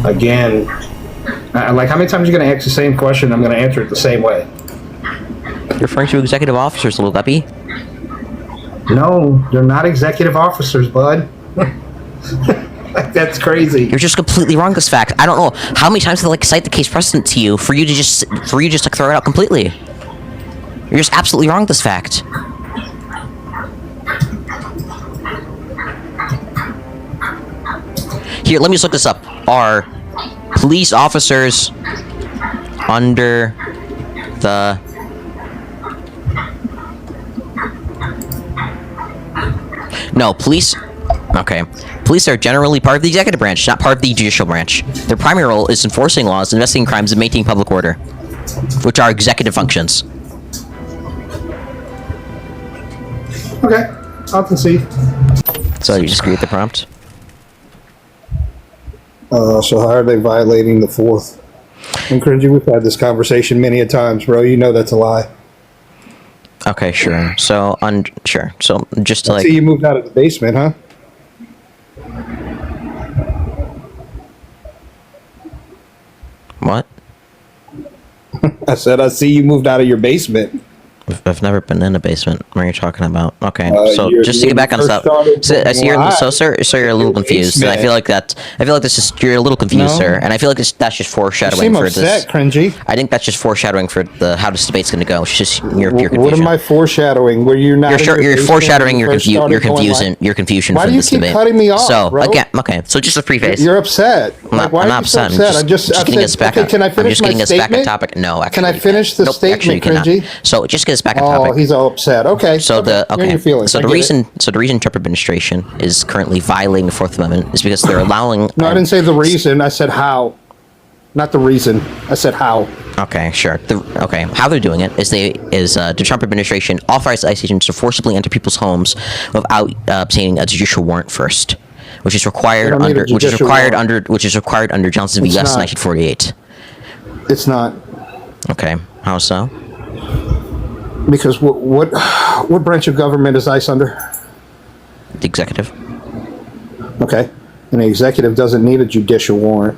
Again, like how many times are you going to ask the same question? I'm going to answer it the same way. You're referring to executive officers, little guppy. No, they're not executive officers, bud. That's crazy. You're just completely wrong this fact. I don't know how many times they cite the case precedent to you for you to just throw it out completely. You're just absolutely wrong this fact. Here, let me just look this up. Are police officers under the police. Okay. Police are generally part of the executive branch, not part of the judicial branch. Their primary role is enforcing laws, investigating crimes, and maintaining public order, which are executive functions. Okay, I'll concede. So you just agree with the prompt? So how are they violating the fourth? And cringy, we've had this conversation many a times, bro. You know that's a lie. Okay, sure. So, sure. So, just to See, you moved out of the basement, huh? What? I said, I see you moved out of your basement. I've never been in a basement. What are you talking about? Okay, so just to get back on stuff. So you're a little confused. And I feel like this is you're a little confused, sir. And I feel like that's just foreshadowing for this. Cringy. I think that's just foreshadowing for how this debate's going to go. It's just your confusion. What am I foreshadowing? Where you're not? You're foreshadowing your confusion Why from do you this keep debate. cutting me off, So bro? again, okay. So just a preface. You're upset. I'm not upset. I'm just getting us back on. Can I finish my statement? Topic. No, actually. Can I finish the statement, Cringy? So just get us back on topic. Oh, he's all upset. Okay. So the reason Trump administration is currently violating the Fourth Amendment is because they're allowing. No, I didn't say the reason. I said how. Not the reason. I said how. Okay, sure. How they're doing it is the Trump administration authorized ICE agents to forcibly enter people's homes without obtaining a judicial warrant first, which is required under Johnson v. U.S. 1948. It's not. Okay, how so? Because what branch of government is ICE under? The executive. Okay, and the executive doesn't need a judicial warrant.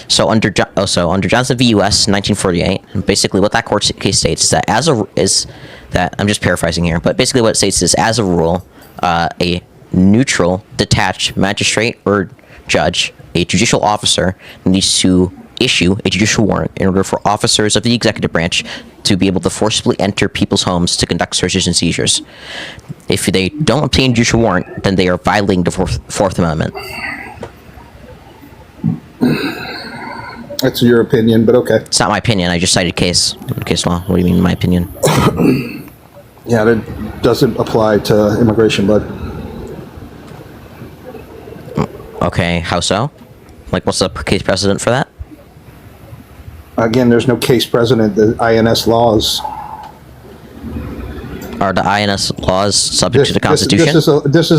So under Johnson v. U.S. 1948, basically what that court case states is that I'm just paraphrasing here, but basically what it states is, as a rule, a neutral, detached magistrate or judge, a judicial officer, needs to issue a judicial warrant in order for officers of the executive branch to be able to forcibly enter people's homes to conduct searches and seizures. If they don't obtain a judicial warrant, then they are violating the Fourth Amendment. That's your opinion, but okay. It's not my opinion. I just cited case law. What do you mean, my opinion? Yeah, that doesn't apply to immigration, bud. Okay, how so? Like, what's the case precedent for that? Again, there's no case precedent. The INS laws. Are the INS laws subject to the Constitution? This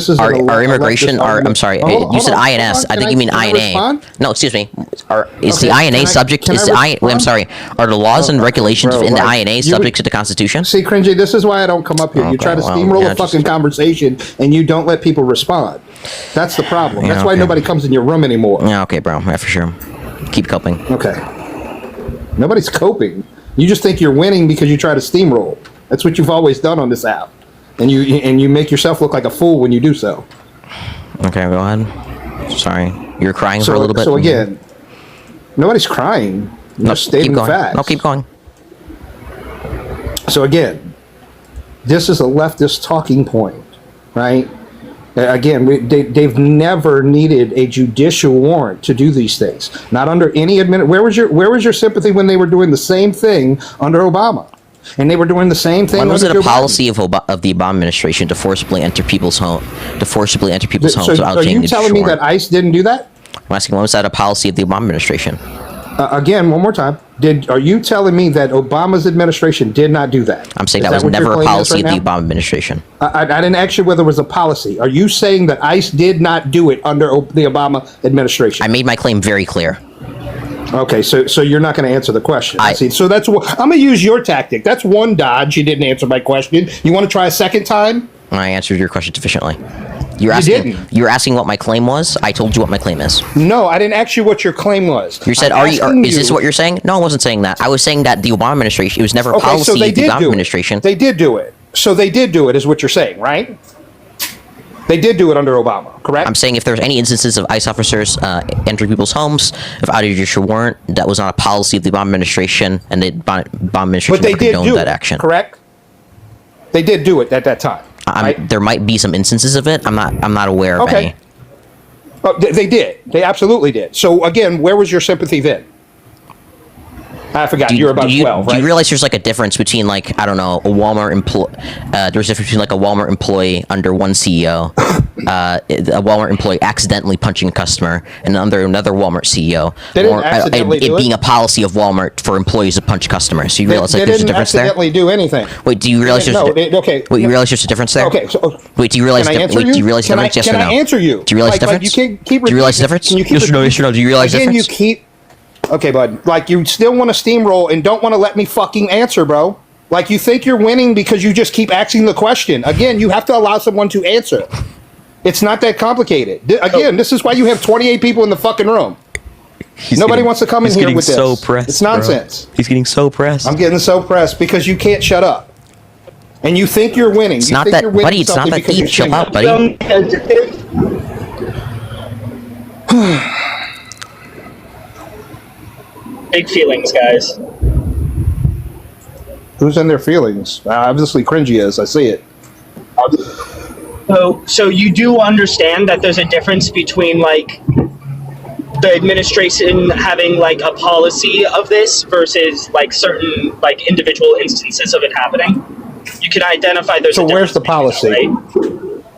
is Are immigration? I'm sorry. You said INS. I think you mean INA. No, excuse me. Is the INA subject? I'm sorry. Are the laws and regulations in the INA subject to the Constitution? See, Cringy, this is why I don't come up here. You try to steamroll a fucking conversation, and you don't let people respond. That's the problem. That's why nobody comes in your room anymore. Yeah, okay, bro. Yeah, for sure. Keep coping. Okay. Nobody's coping. You just think you're winning because you try to steamroll. That's what you've always done on this app, and you make yourself look like a fool when you do so. Okay, go ahead. Sorry, you're crying for a little bit. So again, nobody's crying. You're stating facts. No, keep going. So again, this is a leftist talking point, right? Again, they've never needed a judicial warrant to do these things. Not under any Where was your sympathy when they were doing the same thing under Obama? And they were doing the same thing. When was it a policy of the Obama administration to forcibly enter people's homes without obtaining a judicial warrant? Are you telling me that ICE didn't do that? I'm asking, when was that a policy of the Obama administration? Again, one more time. Are you telling me that Obama's administration did not do that? I'm saying that was never a policy of the Obama administration. I didn't ask you whether it was a policy. Are you saying that ICE did not do it under the Obama administration? I made my claim very clear. Okay, so you're not going to answer the question. See, so I'm going to use your tactic. That's one dodge. You didn't answer my question. You want to try a second time? I answered your question sufficiently. You're You asking. didn't. You're asking what my claim was. I told you what my claim is. No, I didn't ask you what your claim was. You said, is this what you're saying? No, I wasn't saying that. I was saying that the Obama administration, it was never a policy so they of the did Obama do administration. it. They did do it. So they did do it, is what you're saying, right? They did do it under Obama, correct? I'm saying if there's any instances of ICE officers entering people's homes without a judicial warrant, that was not a policy of the Obama administration, and the Obama administration but they never did condoned do that it, action. correct? They did do it at that time. Right? There might be some instances of it. I'm not aware of any. Oh, they did. They absolutely did. So again, where was your sympathy then? I forgot. You're about 12, right? Do you realize there's like a difference between like, I don't know, a Walmart employee? There's a difference between like a Walmart employee under one CEO, a Walmart employee accidentally punching a customer, and under another Walmart CEO. They didn't accidentally do it being a policy of Walmart for employees to punch customers. So you realize like there's a difference there. They didn't accidentally do anything. Wait, do you realize there's okay? Wait, you realize there's a difference there? Okay. So, wait, do you realize? Can I answer wait, you? do you realize the difference? Yes or no? Can I answer you? Do you realize the Like, difference? you can't keep Do you realize the difference? Yes or no? Yes or no? Do you realize the difference? Again, you keep. Okay, bud. Like, you still want to steamroll and don't want to let me fucking answer, bro. Like, you think you're winning because you just keep asking the question. Again, you have to allow someone to answer. It's not that complicated. Again, this is why you have 28 people in the fucking room. Nobody wants to come in here with this. So pressed, it's nonsense. Bro. He's getting so pressed. I'm getting so pressed because you can't shut up. And you think you're winning. It's not that, buddy. It's not that deep. Chill out, buddy. Big feelings, guys. Who's in their feelings? Obviously, cringy is. I see it. So you do understand that there's a difference between like the administration having like a policy of this versus like certain like individual instances of it happening. You can identify there's. So a where's the policy? Right?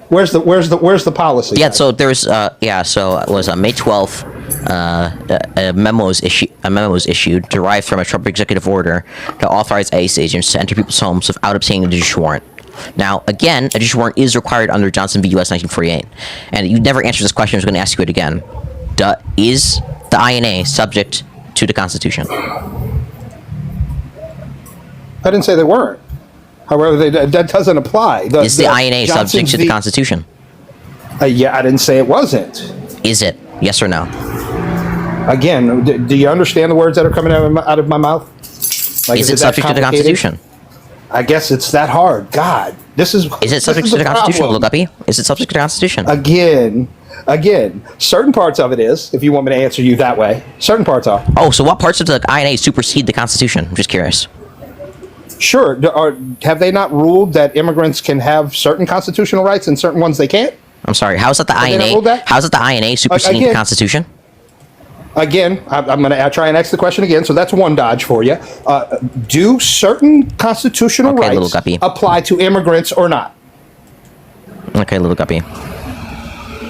Where's the policy? Yeah, so there's so it was May 12th. A memo was issued derived from a Trump executive order to authorize ICE agents to enter people's homes without obtaining a judicial warrant. Now, again, a judicial warrant is required under Johnson v. U.S. 1948, and you never answered this question. I was going to ask you it again. Is the INA subject to the Constitution? I didn't say they weren't. However, that doesn't apply. Is the INA subject to the Constitution? Yeah, I didn't say it wasn't. Is it? Yes or no? Again, do you understand the words that are coming out of my mouth? Like, is it subject to the Constitution? I guess it's that hard. God, this is. Is it subject to the Constitution, Little Guppy? Is it subject to the Constitution? Again, certain parts of it is. If you want me to answer you that way, certain parts are. Oh, so what parts of the INA supersede the Constitution? I'm just curious. Sure. Have they not ruled that immigrants can have certain constitutional rights and certain ones they can't? I'm sorry. How's that the INA? How's that the INA superseding the Constitution? Again, I'm going to try and ask the question again. So that's one dodge for you. Do certain constitutional rights apply to immigrants or not? Okay, Little Guppy.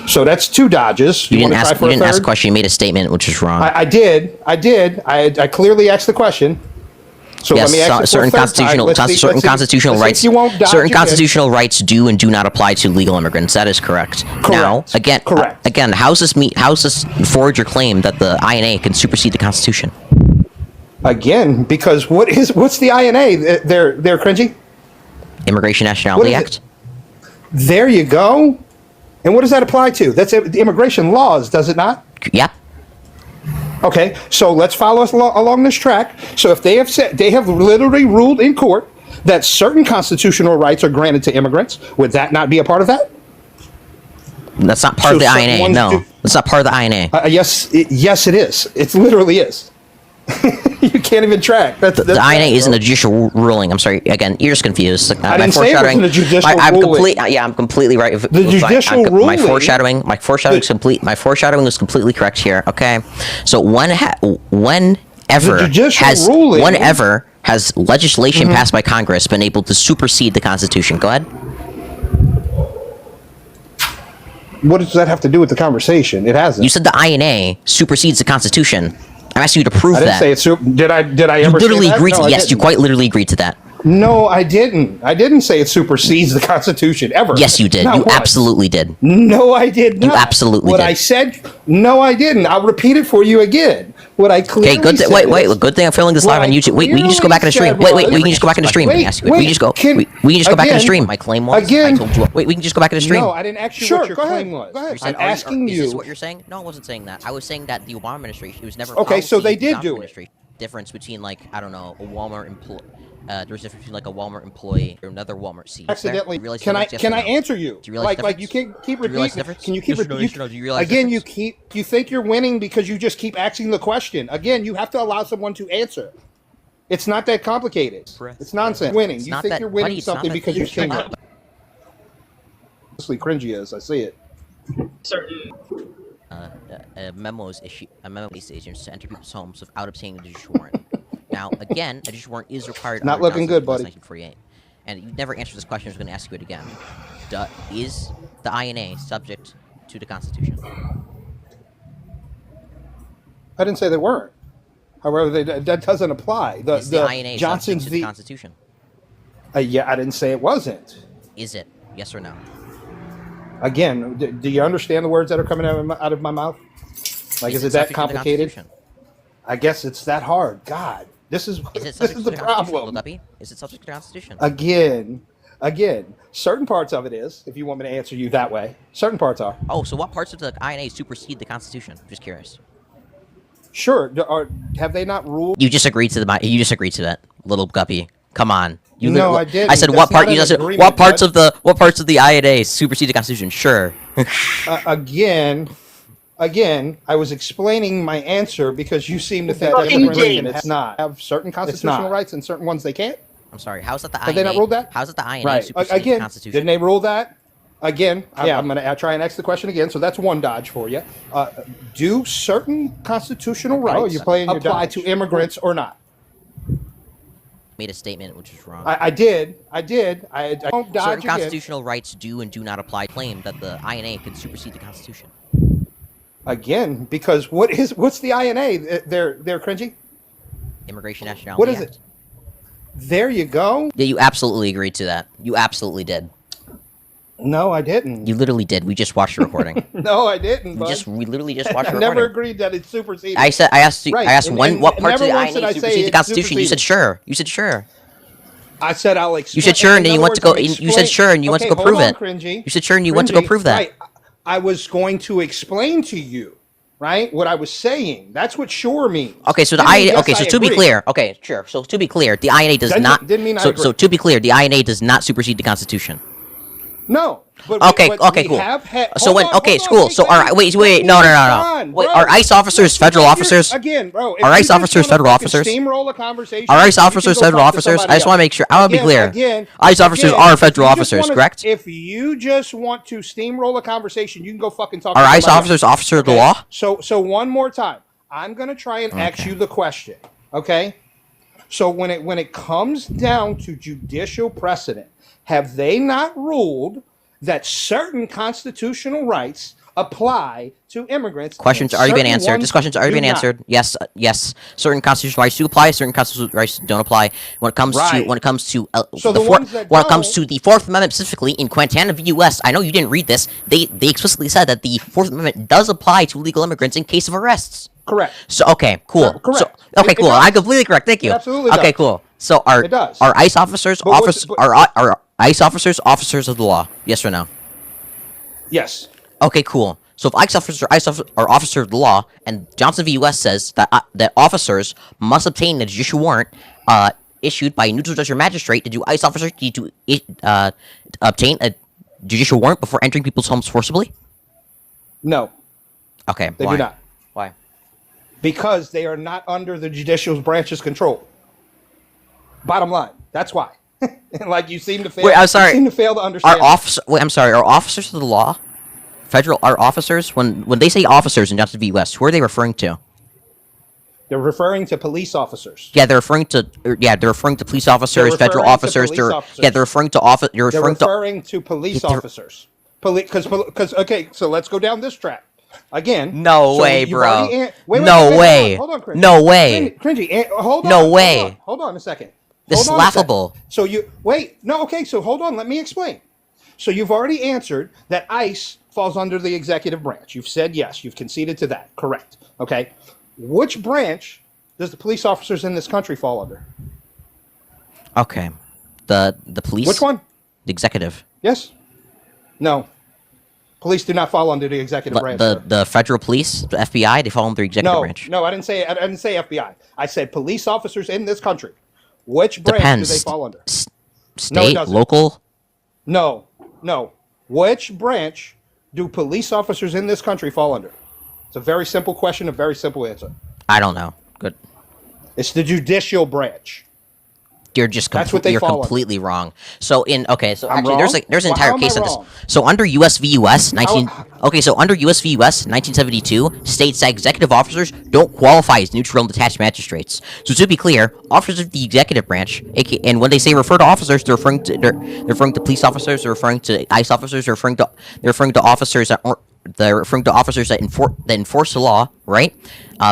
So that's two dodges. You didn't ask a question. You made a statement, which is wrong. I did. I clearly asked the question. So yes, let me ask certain constitutional rights do and do not apply to legal immigrants. That is correct. Now, again, how's this forward your claim that the INA can supersede the Constitution? Again, because what's the INA? They're cringy. Immigration Nationality Act. There you go. And what does that apply to? That's the immigration laws, does it not? Yeah. Okay, so let's follow us along this track. So if they have literally ruled in court that certain constitutional rights are granted to immigrants, would that not be a part of that? That's not part of the INA. No, that's not part of the INA. Yes, it is. It literally is. You can't even track. The INA isn't a judicial ruling. I'm sorry. Again, you're just confused. I didn't say it wasn't a judicial ruling. I'm completely right. The judicial ruling. My foreshadowing is complete. My foreshadowing is completely correct here. Okay, so whenever has legislation passed by Congress been able to supersede the Constitution? Go ahead. What does that have to do with the conversation? It hasn't. You said the INA supersedes the Constitution. I'm asking you to prove that. I didn't say it. Did I ever? You literally say that? agreed No, to. Yes, you quite literally agreed to that. No, I didn't. I didn't say it supersedes the Constitution ever. Yes, you did. Not You once. absolutely did. No, I did not. You absolutely what did. I said. No, I didn't. I'll repeat it for you again. What I clearly Okay, good. said Wait. is- Good thing I'm filling this what live on I YouTube. Wait, we can just go back in the stream. clearly Wait. said We can just go back in the stream. was- We can just go. can- We can just go back in the again- stream. My claim was. again- I told you. Wait, we can just go back in the stream. No, I didn't ask you Sure, what your go ahead. claim was. Go ahead. You said, I'm asking Is you. this what you're saying? No, I wasn't saying that. I was saying that the Obama administration, it was never. Okay, so policy they of the did Obama do it. administration. Difference between like I don't know a Walmart employee. There's a difference between like a Walmart employee or another Walmart CEO. Accidentally. Do you realize the Can I difference? Yes or no? answer you? Do you realize the like you difference? can't keep Do you realize repeating. the difference? Can you keep Yes or no, repeating? yes or no, do you realize the Again, difference? you think you're winning because you just keep asking the question. Again, you have to allow someone to answer. It's not that complicated. It's nonsense. Winning. It's You not think that- you're buddy, winning it's not something that- because you're it's saying not- honestly cringy as I see it. Certain A memo is issued. A memo police agents to enter people's homes without obtaining a judicial warrant. Now, again, a judicial warrant is required. Not under looking Johnson good, buddy. 1948, and you never answered this question. I was going to ask you it again. Is the INA subject to the Constitution? I didn't say they weren't. However, that doesn't apply. Is the INA Johnson's subject to the Constitution? yeah, I didn't say it wasn't. Is it? Yes or no? Again, do you understand the words that are coming out of my mouth? Like, is it that subject to the complicated? Constitution? I guess it's that hard. God, this is Is it this subject is to the the Constitution? Will problem. that be? Is it subject to the Constitution? Again, certain parts of it is. If you want me to answer you that way, certain parts are. Oh, so what parts of the INA supersede the Constitution? Just curious. Sure. Have they not ruled? You just agreed to you just agreed to that, little guppy. Come on. You No, literally- I didn't. I said That's what part? not You an just said agreement, what parts bud. of the INA supersede the Constitution? Sure. Again, I was explaining my answer because you seem to think that Fucking immigrants James. it's not have certain constitutional rights and certain ones they can't. I'm sorry. How's that the INA? Have they not ruled that? How's that the INA Right. supersede the Again, Constitution? didn't they rule that? Again, I'm going to try and ask the question again. So that's one dodge for you. Do certain constitutional rights you're playing your apply dodge. to immigrants or not? Made a statement which is wrong. I did. I don't dodge Certain again. constitutional rights do and do not apply. Claim that the INA can supersede the Constitution. Again, because what's the INA? They're cringy. Immigration Nationality What is Act. it? There you go. Yeah, you absolutely agreed to that. You absolutely did. No, I didn't. You literally did. We just watched the recording. No, I didn't. Bud. we literally just watched I the never recording. agreed that it superseded. I asked you, Right, I asked and- when, and what parts of never the once did INA I say supersede the it Constitution. You said superseded. sure. You said sure. I said I'll explain. You said sure, and then in you other went to go. words, I'm You said sure, and you went to go okay, prove hold it. on, cringy. You said sure, and you went to go Cringy, prove that. Right. I was going to explain to you, right, what I was saying. That's what sure means. Okay, so the Didn't mean, INA. yes, Okay, so I to be agree. clear. Okay, sure. So to be clear, the INA does Didn't mean I So agree. to be clear, the INA does not supersede the Constitution. No. But Okay, but okay, we cool. have So hold when on, okay, hold on, cool. So all right, wait, no. on, Wait, bro. are ICE officers federal You're- officers? Again, bro. if Are you ICE just officers wanna federal fucking officers? Steamroll a conversation. Are ICE you can officers go federal talk to officers? somebody I just want to else. make sure. I want to be clear. ICE officers are federal if you just officers, wanna- correct? If you just want to steamroll a conversation, you can go fucking talk. Are to ICE somebody officers else. officers of the Okay? law? So one more time, I'm gonna try and ask you the question. Okay. So when it comes down to judicial precedent, have they not ruled that certain constitutional rights apply to immigrants? Questions and already been certain answered. ones This question's already do been not? answered. Yes, yes. Certain constitutional rights do apply. Certain constitutional rights don't apply. When it comes to Right. So the ones that when it comes don't- to the Fourth Amendment specifically in Quintana v. U.S., I know you didn't read this. They explicitly said that the Fourth Amendment does apply to illegal immigrants in case of arrests. Correct. So okay, cool. Correct. So, okay, It cool. does. I'm completely correct. Thank you. It absolutely okay, does. cool. So are It does. are ICE officers But what's- but- are ICE officers officers of the law? Yes or no? Yes. Okay, cool. So if ICE officers are officers of the law, and Johnson v. U.S. says that that officers must obtain a judicial warrant issued by a neutral judge or magistrate, do ICE officers need to obtain a judicial warrant before entering people's homes forcibly? No, Okay, they why? do not. Why? Because they are not under the judicial branch's control. Bottom line. That's why. Like you seem to fail. Wait, I'm sorry. You seem to fail to Are understand. I'm sorry. Are officers of the law federal? Are officers when they say officers in Johnson v. U.S. Who are they referring to? They're referring to police officers. Yeah, they're referring to police officers, federal referring to officers. police officers. Yeah, they're referring to office. You're They're referring to. referring to police They're- officers. Because okay, so let's go down this track again. No so way, you've bro. already No way. Hold on, Cringy. No way. Cringy, hold on. No hold way. on, Hold on a second. This is hold on a second. laughable. So you wait. No, okay. So hold on. Let me explain. So you've already answered that ICE falls under the executive branch. You've said yes. You've conceded to that. Correct. Okay. Which branch does the police officers in this country fall under? Okay. The police. Which one? The executive. Yes. No. Police do not fall under the executive branch. Sir. The federal police, the FBI, they fall under the executive branch. No, I didn't say FBI. I said police officers in this country. Which branch Depends. do they fall under? State, doesn't. local. No. Which branch do police officers in this country fall under? It's a very simple question, a very simple answer. I don't know. Good. It's the judicial branch. You're just That's what they fall under. completely wrong. So I'm actually wrong? there's an Well, how entire am case I of this. wrong? So under US v US 1972 states that executive officers don't qualify as neutral and detached magistrates. So to be clear, officers of the executive branch, and when they say refer to officers, they're referring to police officers, they're referring to ICE officers, they're referring to officers that enforce the law, right?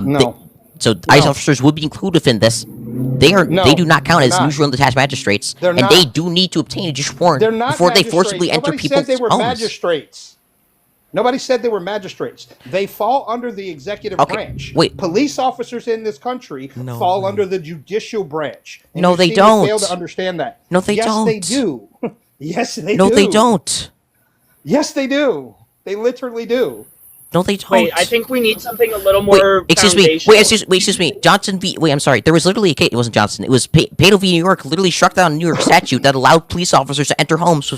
No. So ICE officers would be included in this. They do not count as neutral and detached magistrates, They're and not. they do need to obtain a judicial warrant They're not before they magistrates. forcibly enter Nobody people's said they were homes. magistrates. Nobody said they were magistrates. They fall under the executive branch. Wait. Police officers in this country fall under the judicial branch. And No, you they seem to don't. fail to understand that. No, they yes, don't. They do. Yes, they do. No, they don't. Yes, they do. They literally do. No, they don't. Wait, I think we need something a little more Excuse me. foundational. Excuse me. Johnson v. Wait, I'm sorry. There was literally a case. It wasn't Johnson. It was Pato v. New York. Literally struck down a New York statute that allowed police officers to enter homes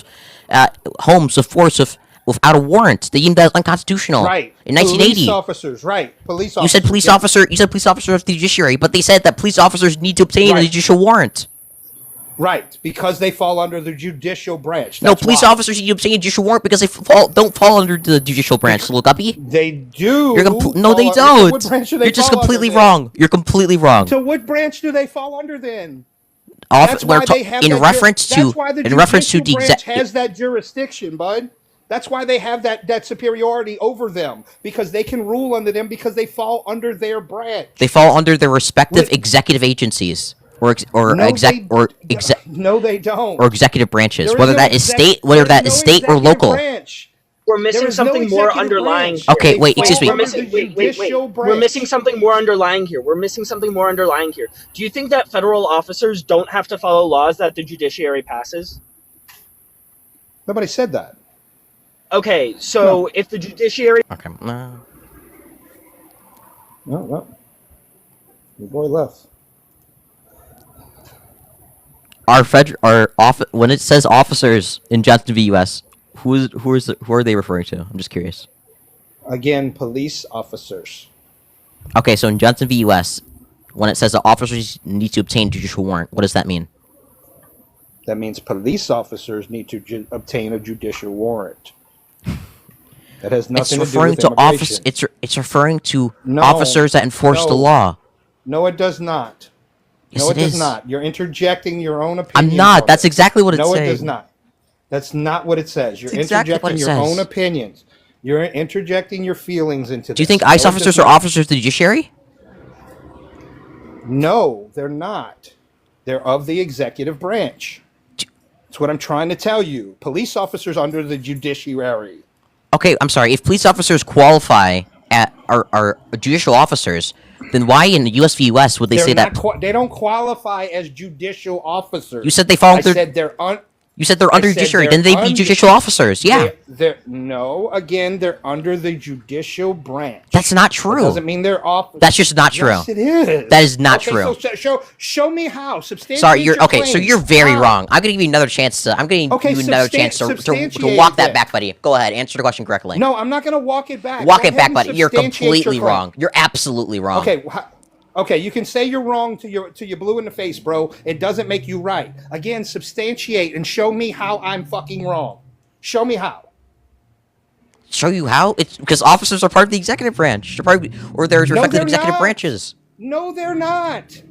with force without a warrant. They deemed that unconstitutional. Right. In 1980. Police officers. Right. Police officers. You said police yes. officer. You said police officer of the judiciary, but they said that police officers need to obtain a Right. judicial warrant. Right. Because they fall under the judicial branch. No, That's police why. officers need to obtain a judicial warrant because they don't fall under the judicial branch. Little guppy. They do. No, they fall- don't. What branch do they You're just fall under completely then? wrong. You're completely wrong. So what branch do they fall under then? We're in reference to That's why the in reference to the branch has that jurisdiction, bud. That's why they have that superiority over them, because they can rule under them because they fall under their branch. They fall under their respective Wait. executive agencies No, they don't. or executive branches, There is whether no that is exec- state, whether there is that is no state or executive local. branch. We're There missing is no something more executive underlying. branch. Here. Okay, wait, They excuse me. fall We're under missing. the judicial We're branch. missing something more underlying here. We're missing something more underlying here. Do you think that federal officers don't have to follow laws that the judiciary passes? Nobody said that. Okay, so if the judiciary Okay. No. Your boy left. When it says officers in Johnson v. U.S., who are they referring to? I'm just curious. Again, police officers. Okay, so in Johnson v. U.S., when it says that officers need to obtain judicial warrant, what does that mean? That means police officers need to obtain a judicial warrant. That has It's nothing to do referring with to immigration. It's referring to No, officers that enforce the no. law. No, it does not. Yes, No, it it does is. not. You're interjecting your own opinion. I'm not. That's exactly what it's No, saying. it does not. That's not what it says. You're It's exactly what interjecting it your says. own opinions. You're interjecting your feelings into this. Do you think No, ICE it officers does are not. officers of the judiciary? No, they're not. They're of the executive branch. That's what I'm trying to tell you. Police officers under the judiciary. Okay, I'm sorry. If police officers qualify are judicial officers, then why in the US v. US would they say that? They don't qualify as judicial officers. You said they fall I under. said they're You said they're I under said judiciary. they're Then they'd be judicial officers. Yeah, No, again, they're under the judicial branch. that's not That true. doesn't mean they're off. That's just not true. Yes, it is. That is not Okay, true. So show me how. Substantiate Sorry, your so claims. you're very How? wrong. I'm gonna give you another chance to. I'm gonna Okay, give you another chance to substantiate walk that it. back, buddy. Go ahead, answer the question correctly. No, I'm not going to walk it back. Walk Go it ahead back, and buddy. You're substantiate completely your claim. wrong. You're absolutely wrong. Okay, okay. You can say you're wrong to your blue in the face, bro. It doesn't make you right. Again, substantiate and show me how I'm fucking wrong. Show me how. Show you how? It's because officers are part of the executive branch. They're part of, or their respective they're executive not. branches. No, they're not.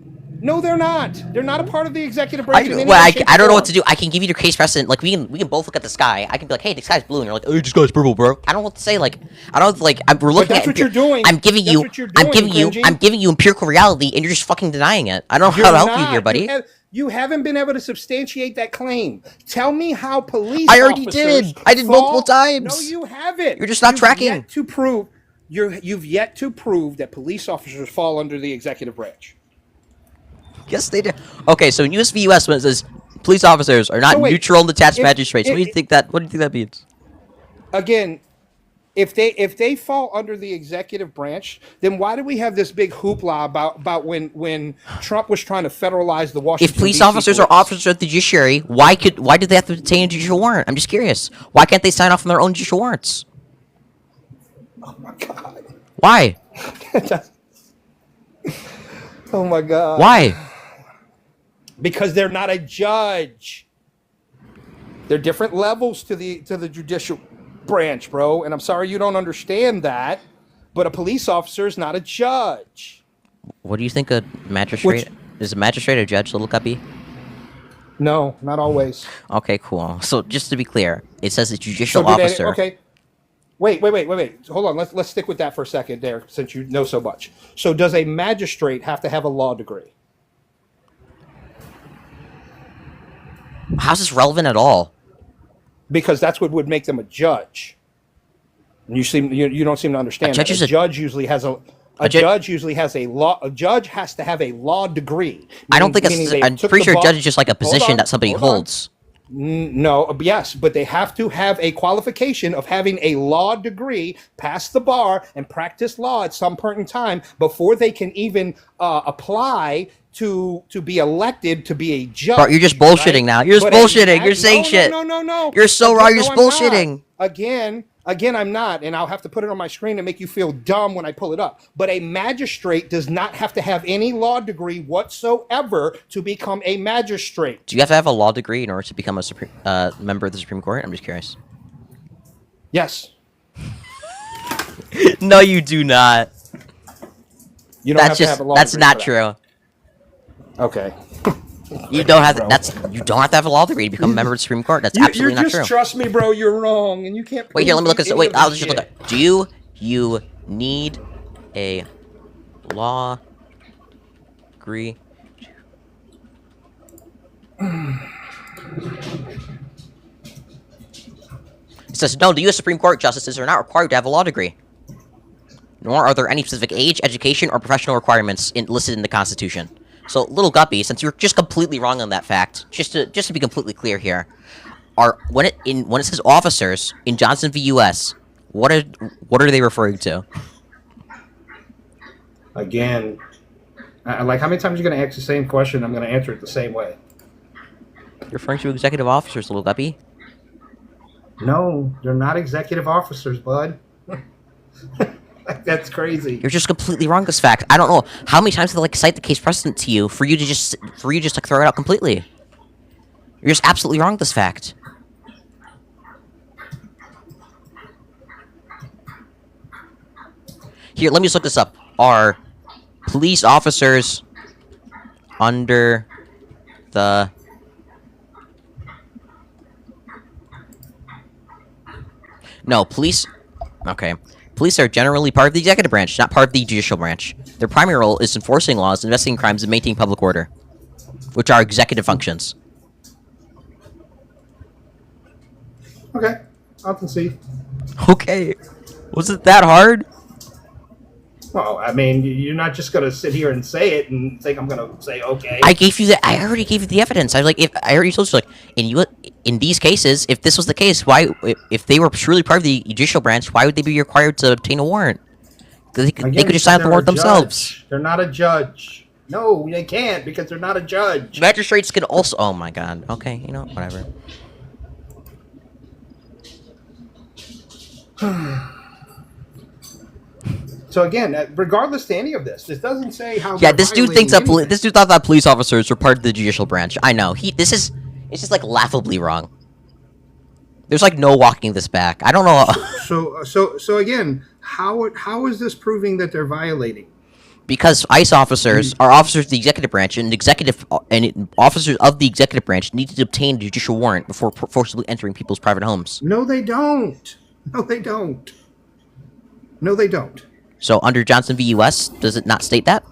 No, they're not. They're not a part of the executive branch. in any Well, way, shape, I don't know or what to do. I can give you your case precedent. Like we can both look at the sky. I can be like, hey, the sky's blue, and you're like, oh, the sky's purple, bro. I don't know what to say. Like, I don't like. We're looking that's at. what you're doing. I'm giving That's you. what you're I'm doing, giving you. Cringy. I'm giving you empirical reality, and you're just fucking denying it. I don't know You're how to help you not. here, buddy. You haven't been able to substantiate that claim. Tell me how police I already officers did. I did fall- multiple times. No, you haven't. You're just not tracking. Yet to prove, you've yet to prove that police officers fall under the executive branch. Yes, they do. Okay, so in US v. US, when it says police officers are not So wait, neutral and detached if- magistrates, what do you think that means? Again, if they fall under the executive branch, then why do we have this big hoopla about when Trump was trying to federalize the Washington? If police DC officers are police? officers of the judiciary, why did they have to obtain a judicial warrant? I'm just curious. Why can't they sign off on their own judicial warrants? Oh my god. Why? Oh my god. Why? Because they're not a judge. They're different levels to the judicial branch, bro. And I'm sorry you don't understand that, but a police officer is not a judge. What do you think a magistrate is? A magistrate a judge, little guppy? No, not always. Okay, cool. So just to be clear, it says a judicial So do they- officer. okay. Wait. Hold on. Let's stick with that for a second there, since you know so much. So does a magistrate have to have a law degree? How's this relevant at all? Because that's what would make them a judge. And you don't seem to understand. judge that. is A a- judge usually has a judge usually has a law. A judge has to have a law degree. I don't think meaning that's. they I'm took pretty the sure a bar- judge is just like a Hold position on, that somebody hold on. holds. No, yes, but they have to have a qualification of having a law degree, pass the bar, and practice law at some point in time before they can even apply to be elected to be a judge. Bro, you're just bullshitting right? now. You're just But bullshitting. You're saying no, shit. No. You're so wrong. You're just I'm not. bullshitting. Again, I'm not, and I'll have to put it on my screen to make you feel dumb when I pull it up. But a magistrate does not have to have any law degree whatsoever to become a magistrate. Do you have to have a law degree in order to become a member of the Supreme Court? I'm just curious. Yes. No, you do not. You don't have to have a law That's degree not for that. true. Okay. You don't have to, you don't have to have a law degree to become a member of the Supreme Court. That's absolutely not true. Trust me, bro. You're wrong, and you can't. Wait, here, let me look at this. Wait, I'll just look look at. Do you need a law degree? It says no. The U.S. Supreme Court justices are not required to have a law degree, nor are there any specific age, education, or professional requirements listed in the Constitution. So, little guppy, since you're just completely wrong on that fact, just to be completely clear here, when it says officers in Johnson v. U.S., what are they referring to? Again, like how many times are you going to ask the same question? I'm going to answer it the same way. You're referring to executive officers, little guppy. No, they're not executive officers, bud. That's crazy. You're just completely wrong this fact. I don't know how many times did they cite the case precedent to you for you to just throw it out completely. You're just absolutely wrong this fact. Here, let me just look this up. Are police officers under the No, police. Okay. Police are generally part of the executive branch, not part of the judicial branch. Their primary role is enforcing laws, investigating crimes, and maintaining public order, which are executive functions. Okay, I'll concede. Okay. Was it that hard? Well, I mean, you're not just going to sit here and say it and think I'm going to say okay. I already gave you the evidence. I already told you, in these cases, if this was the case, if they were truly part of the judicial branch, why would they be required to obtain a warrant? They could just sign up the warrant themselves. They're not a judge. No, they can't because they're not a judge. Magistrates can also. Oh my god. Okay, whatever. So again, regardless to any of this doesn't say how. Yeah, this dude thinks that this dude thought that police officers were part of the judicial branch. I know. It's just like laughably wrong. There's like no walking this back. I don't know. So again, how is this proving that they're violating? Because ICE officers are officers of the executive branch, and officers of the executive branch need to obtain a judicial warrant before forcibly entering people's private homes. No, they don't. No, they don't. No, they don't. So under Johnson v. U.S., does it not state that?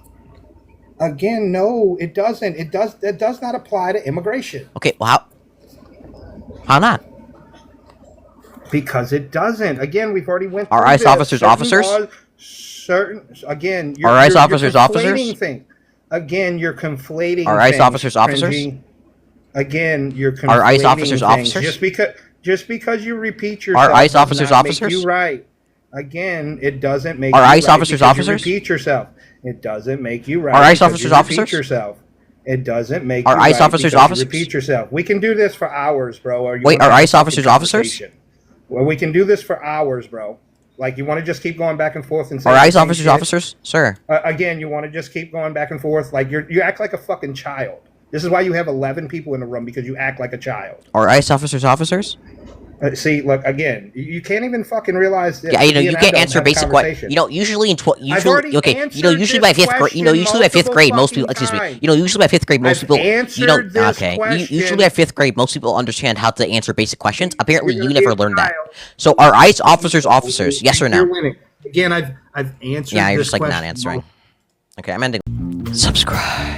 Again, no, it doesn't. It does not apply to immigration. Okay, well, how not? Because it doesn't. Again, we've already went through Are ICE this. officers officers? Again, Are ICE officers officers? Again, you're conflating. Are ICE officers officers? Again, you're conflating. Are ICE officers things. officers? Just because you repeat yourself. Are ICE does officers not make officers? you right. Again, it doesn't make. Are you ICE right officers because you officers? repeat yourself. It doesn't make you right. Are ICE because officers you repeat officers? Yourself. It doesn't make. Are you ICE right officers because officers? You repeat yourself. We can do this for hours, bro. Wait, are ICE officers officers? Well, we can do this for hours, bro. Like, you want to just keep going back and forth and say. Are ICE officers officers, sir? Again, you want to just keep going back and forth. Like, you act like a fucking child. This is why you have 11 people in the room, because you act like a child. Are ICE officers officers? See, look, again, you can't even fucking realize. Yeah, you can't answer basic questions. Usually usually by fifth grade, usually by fifth grade, most people, excuse me, usually by fifth grade, most people, usually by fifth grade, most people understand how to answer basic questions. Apparently, you never learned that. So, are ICE officers officers? Yes or no? You're winning. Again, I've answered. Yeah, you're this just like not question. answering. Okay, I'm ending. Subscribe.